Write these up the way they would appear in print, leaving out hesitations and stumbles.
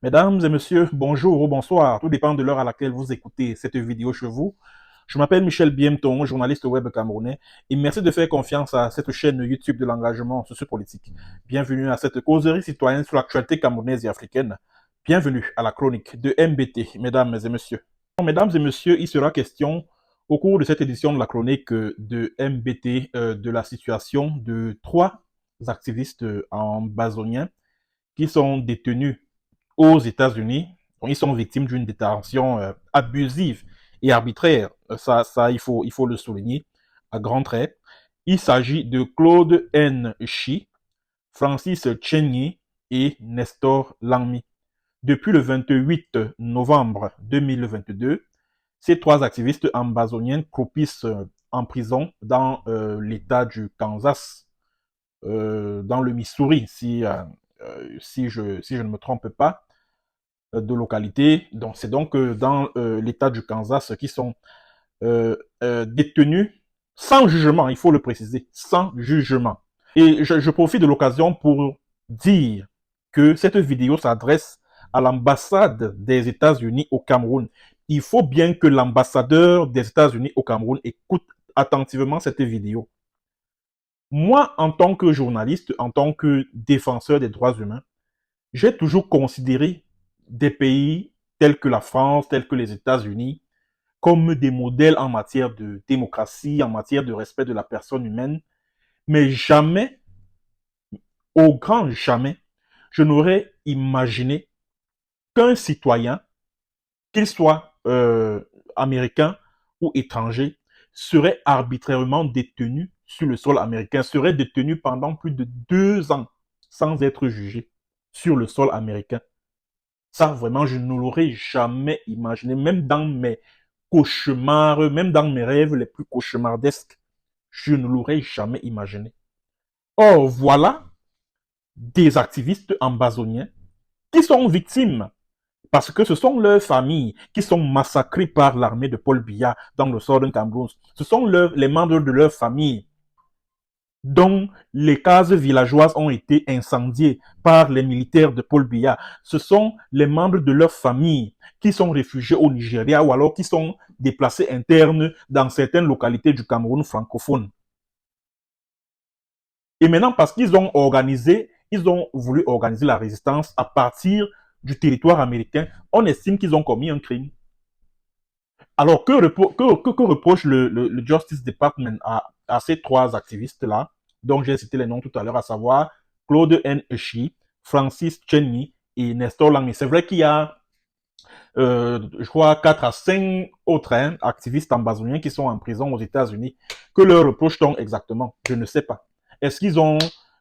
Mesdames et messieurs, bonjour ou bonsoir, tout dépend de l'heure à laquelle vous écoutez cette vidéo chez vous. Je m'appelle Michel Biemton, journaliste web camerounais, et merci de faire confiance à cette chaîne YouTube de l'engagement sociopolitique. Bienvenue à cette causerie citoyenne sur l'actualité camerounaise et africaine. Bienvenue à la chronique de MBT, mesdames et messieurs. Mesdames et messieurs, il sera question au cours de cette édition de la chronique de MBT de la situation de trois activistes ambazoniens qui sont détenus aux États-Unis. Ils sont victimes d'une détention abusive et arbitraire. Il faut le souligner à grands traits. Il s'agit de Claude N. Chi, Francis Chenyi et Nestor Langmi. Depuis le 28 novembre 2022, ces trois activistes ambazoniens croupissent en prison dans l'État du Kansas, dans le Missouri, si je ne me trompe pas de localité. Donc, c'est donc dans l'État du Kansas qui sont détenus sans jugement, il faut le préciser, sans jugement. Et je profite de l'occasion pour dire que cette vidéo s'adresse à l'ambassade des États-Unis au Cameroun. Il faut bien que l'ambassadeur des États-Unis au Cameroun écoute attentivement cette vidéo. Moi, en tant que journaliste, en tant que défenseur des droits humains, j'ai toujours considéré des pays tels que la France, tels que les États-Unis, comme des modèles en matière de démocratie, en matière de respect de la personne humaine, mais jamais, au grand jamais, je n'aurais imaginé qu'un citoyen, qu'il soit américain ou étranger, serait arbitrairement détenu sur le sol américain, serait détenu pendant plus de 2 ans sans être jugé sur le sol américain. Ça, vraiment, je ne l'aurais jamais imaginé, même dans mes cauchemars, même dans mes rêves les plus cauchemardesques, je ne l'aurais jamais imaginé. Or, voilà des activistes ambazoniens qui sont victimes parce que ce sont leurs familles qui sont massacrées par l'armée de Paul Biya dans le Southern Cameroun. Ce sont les membres de leur famille dont les cases villageoises ont été incendiées par les militaires de Paul Biya. Ce sont les membres de leur famille qui sont réfugiés au Nigeria ou alors qui sont déplacés internes dans certaines localités du Cameroun francophone. Et maintenant, parce qu'ils ont organisé, ils ont voulu organiser la résistance à partir du territoire américain, on estime qu'ils ont commis un crime. Alors, que reproche le Justice Department à ces trois activistes-là, dont j'ai cité les noms tout à l'heure, à savoir Claude N. Echi, Francis Chenny et Nestor Langmi. C'est vrai qu'il y a, je crois, 4 à 5 autres activistes ambazoniens qui sont en prison aux États-Unis. Que leur reproche-t-on exactement? Je ne sais pas. Est-ce qu'ils ont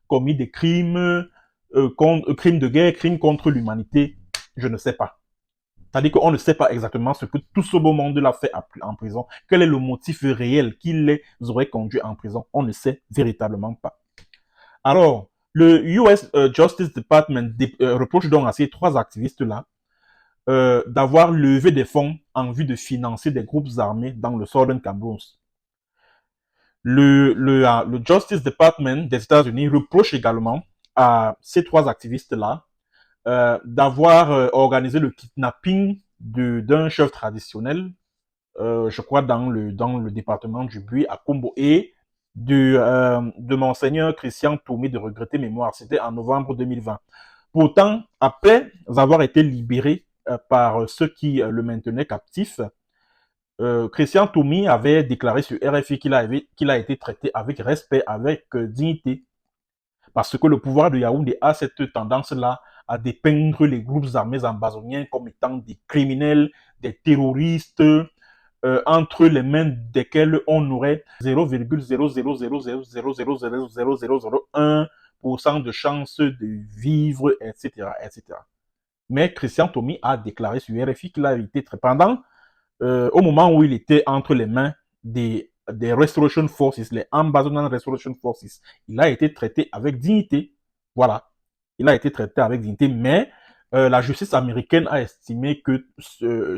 commis des crimes, crimes de guerre, crimes contre l'humanité? Je ne sais pas. C'est-à-dire qu'on ne sait pas exactement ce que tout ce beau monde-là fait en prison. Quel est le motif réel qui les aurait conduits en prison? On ne sait véritablement pas. Alors, le US Justice Department reproche donc à ces trois activistes-là d'avoir levé des fonds en vue de financer des groupes armés dans le Southern Cameroun. Le Justice Department des États-Unis reproche également à ces trois activistes-là d'avoir organisé le kidnapping d'un chef traditionnel, je crois dans le département du Bui à Kombo, et de monseigneur Christian Toumé de regretter mémoire. C'était en novembre 2020. Pourtant, après avoir été libéré par ceux qui le maintenaient captif, Christian Toumi avait déclaré sur RFI qu'il a été traité avec respect, avec dignité, parce que le pouvoir de Yaoundé a cette tendance-là à dépeindre les groupes armés ambazoniens comme étant des criminels, des terroristes, entre les mains desquels on aurait 0,00000000001% de chances de vivre, etc., etc. Mais Christian Tomi a déclaré sur RFI qu'il a été très pendant, au moment où il était entre les mains des Restoration Forces, les Ambazonian Restoration Forces, il a été traité avec dignité. Voilà. Il a été traité avec dignité, mais la justice américaine a estimé que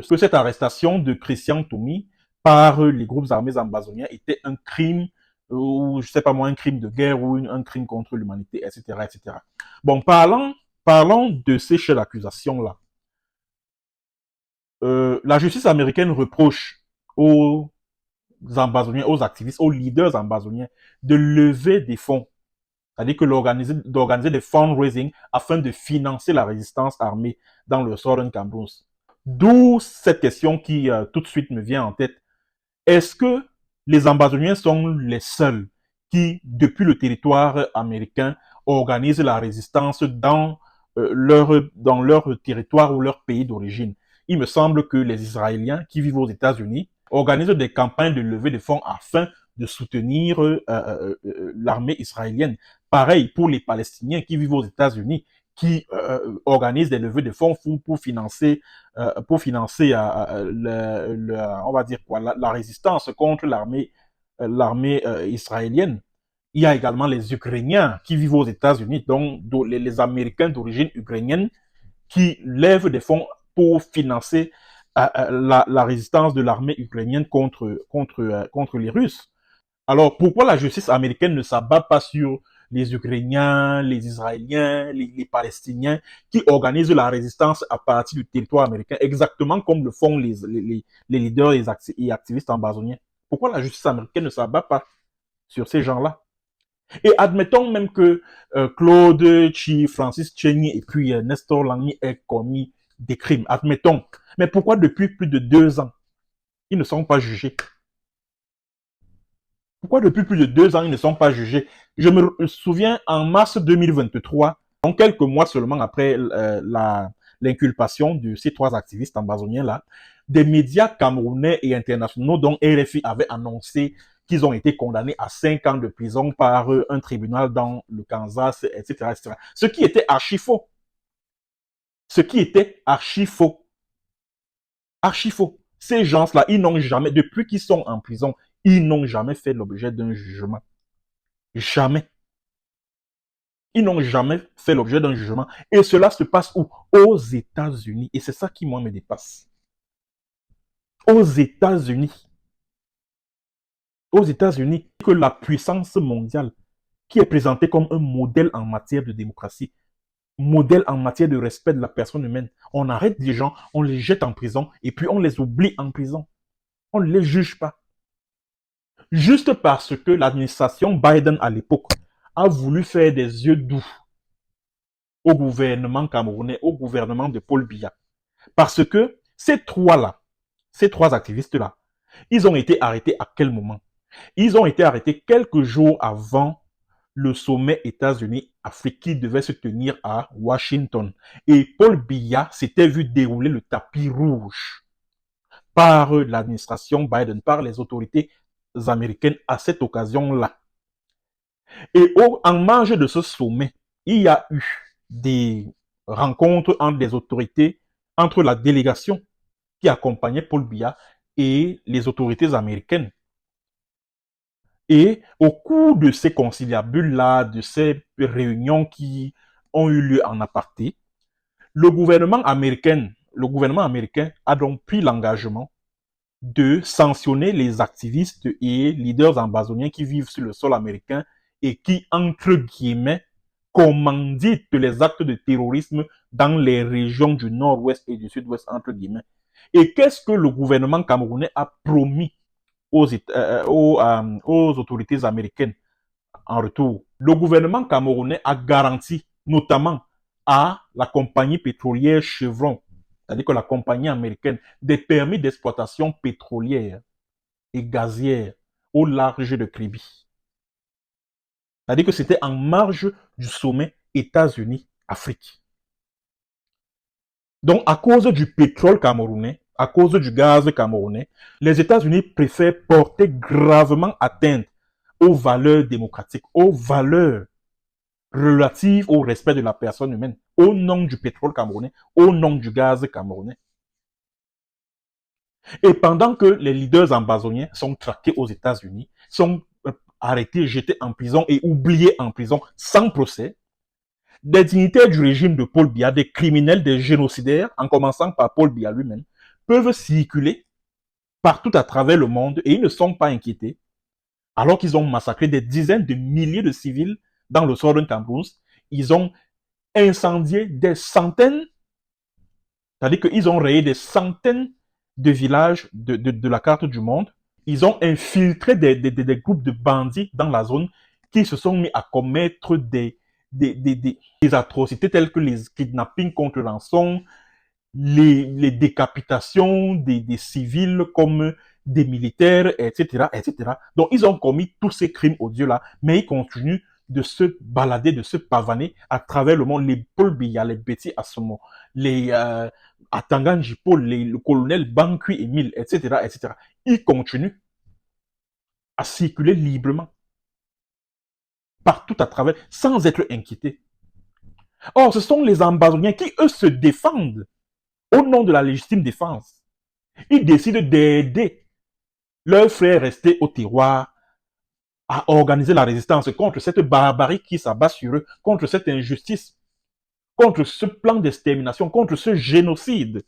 cette arrestation de Christian Toumi par les groupes armés ambazoniens était un crime, ou je sais pas moi, un crime de guerre ou un crime contre l'humanité, etc., etc. Bon, parlons de ces chefs d'accusation-là. la justice américaine reproche aux ambazoniens, aux activistes, aux leaders ambazoniens de lever des fonds, c'est-à-dire que d'organiser des fundraising afin de financer la résistance armée dans le Southern Cameroun. D'où cette question qui tout de suite me vient en tête. Est-ce que les ambazoniens sont les seuls qui, depuis le territoire américain, organisent la résistance dans leur territoire ou leur pays d'origine? Il me semble que les Israéliens qui vivent aux États-Unis organisent des campagnes de levée de fonds afin de soutenir l'armée israélienne. Pareil pour les Palestiniens qui vivent aux États-Unis, qui organisent des levées de fonds pour financer on va dire quoi, la résistance contre l'armée israélienne. Il y a également les Ukrainiens qui vivent aux États-Unis, donc les Américains d'origine ukrainienne qui lèvent des fonds pour financer la résistance de l'armée ukrainienne contre les Russes. Alors, pourquoi la justice américaine ne s'abat pas sur les Ukrainiens, les Israéliens, les Palestiniens qui organisent la résistance à partir du territoire américain, exactement comme le font les leaders et activistes ambazoniens? Pourquoi la justice américaine ne s'abat pas sur ces gens-là? Et admettons même que Claude Chi, Francis Cheney et puis Nestor Lamy aient commis des crimes. Admettons. Mais pourquoi depuis plus de 2 ans, ils ne sont pas jugés? Pourquoi depuis plus de 2 ans, ils ne sont pas jugés? Je me souviens, en mars 2023, donc quelques mois seulement après l'inculpation de ces 3 activistes ambazoniens-là, des médias camerounais et internationaux, dont RFI, avaient annoncé qu'ils ont été condamnés à 5 ans de prison par un tribunal dans le Kansas, etc., etc. Ce qui était archi faux. Ce qui était archi faux. Archi faux. Ces gens-là, ils n'ont jamais, depuis qu'ils sont en prison, ils n'ont jamais fait l'objet d'un jugement. Jamais. Ils n'ont jamais fait l'objet d'un jugement. Et cela se passe où? Aux États-Unis. Et c'est ça qui, moi, me dépasse. Aux États-Unis. Aux États-Unis, que la puissance mondiale, qui est présentée comme un modèle en matière de démocratie, modèle en matière de respect de la personne humaine. On arrête des gens, on les jette en prison, et puis on les oublie en prison. On ne les juge pas. Juste parce que l'administration Biden à l'époque a voulu faire des yeux doux au gouvernement camerounais, au gouvernement de Paul Biya. Parce que ces 3-là, ces 3 activistes-là, ils ont été arrêtés à quel moment? Ils ont été arrêtés quelques jours avant le sommet États-Unis-Afrique qui devait se tenir à Washington. Et Paul Biya s'était vu dérouler le tapis rouge par l'administration Biden, par les autorités américaines à cette occasion-là. Et en marge de ce sommet, il y a eu des rencontres entre les autorités, entre la délégation qui accompagnait Paul Biya et les autorités américaines. Et au cours de ces conciliabules-là, de ces réunions qui ont eu lieu en aparté, le gouvernement américain a donc pris l'engagement de sanctionner les activistes et leaders ambazoniens qui vivent sur le sol américain et qui, entre guillemets, commanditent les actes de terrorisme dans les régions du nord-ouest et du sud-ouest, entre guillemets. Et qu'est-ce que le gouvernement camerounais a promis aux autorités américaines en retour? Le gouvernement camerounais a garanti, notamment à la compagnie pétrolière Chevron, c'est-à-dire que la compagnie américaine, des permis d'exploitation pétrolière et gazière au large de Kribi. C'est-à-dire que c'était en marge du sommet États-Unis-Afrique. Donc, à cause du pétrole camerounais, à cause du gaz camerounais, les États-Unis préfèrent porter gravement atteinte aux valeurs démocratiques, aux valeurs relatives au respect de la personne humaine, au nom du pétrole camerounais, au nom du gaz camerounais. Et pendant que les leaders ambazoniens sont traqués aux États-Unis, sont arrêtés, jetés en prison et oubliés en prison sans procès, des dignitaires du régime de Paul Biya, des criminels, des génocidaires, en commençant par Paul Biya lui-même, peuvent circuler partout à travers le monde et ils ne sont pas inquiétés, alors qu'ils ont massacré des dizaines de milliers de civils dans le Southern Cameroun. Ils ont incendié des centaines C'est-à-dire qu'ils ont rayé des centaines de villages de la carte du monde. Ils ont infiltré des groupes de bandits dans la zone qui se sont mis à commettre des atrocités telles que les kidnappings contre rançon, les décapitations des civils comme des militaires, etc., etc. Donc, ils ont commis tous ces crimes odieux-là, mais ils continuent de se balader, de se pavaner à travers le monde. Les Paul Biya, les Betty Assomo, les Atangan Jipo, le colonel Bankui Emile, etc., etc. Ils continuent à circuler librement, partout à travers, sans être inquiétés. Or, ce sont les Ambazoniens qui, eux, se défendent au nom de la légitime défense. Ils décident d'aider leurs frères restés au terroir à organiser la résistance contre cette barbarie qui s'abat sur eux, contre cette injustice, contre ce plan d'extermination, contre ce génocide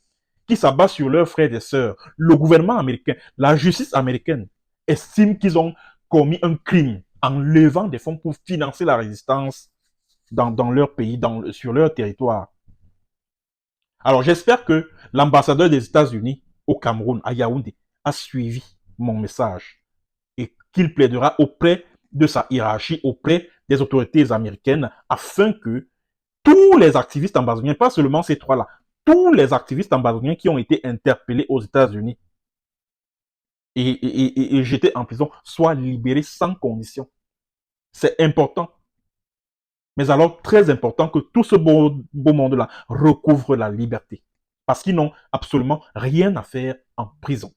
qui s'abat sur leurs frères et sœurs. Le gouvernement américain, la justice américaine estime qu'ils ont commis un crime en levant des fonds pour financer la résistance dans leur pays, sur leur territoire. Alors j'espère que l'ambassadeur des États-Unis au Cameroun, à Yaoundé, a suivi mon message et qu'il plaidera auprès de sa hiérarchie, auprès des autorités américaines, afin que tous les activistes ambazoniens, pas seulement ces trois-là, tous les activistes ambazoniens qui ont été interpellés aux États-Unis et jetés en prison soient libérés sans condition. C'est important. Mais alors, très important que tout ce beau monde-là recouvre la liberté. Parce qu'ils n'ont absolument rien à faire en prison.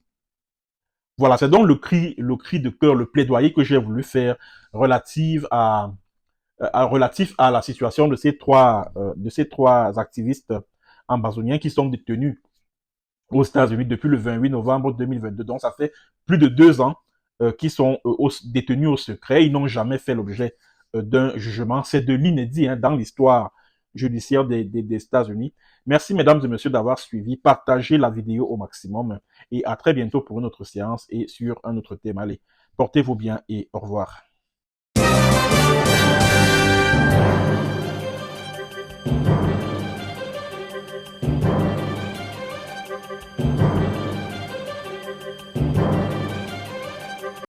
Voilà, c'est donc le cri de cœur, le plaidoyer que j'ai voulu faire relatif à la situation de ces trois activistes ambazoniens qui sont détenus aux États-Unis depuis le 28 novembre 2022. Donc, ça fait plus de 2 ans qu'ils sont détenus au secret. Ils n'ont jamais fait l'objet d'un jugement. C'est de l'inédit dans l'histoire judiciaire des États-Unis. Merci, mesdames et messieurs, d'avoir suivi. Partagez la vidéo au maximum et à très bientôt pour une autre séance et sur un autre thème. Allez, portez-vous bien et au revoir.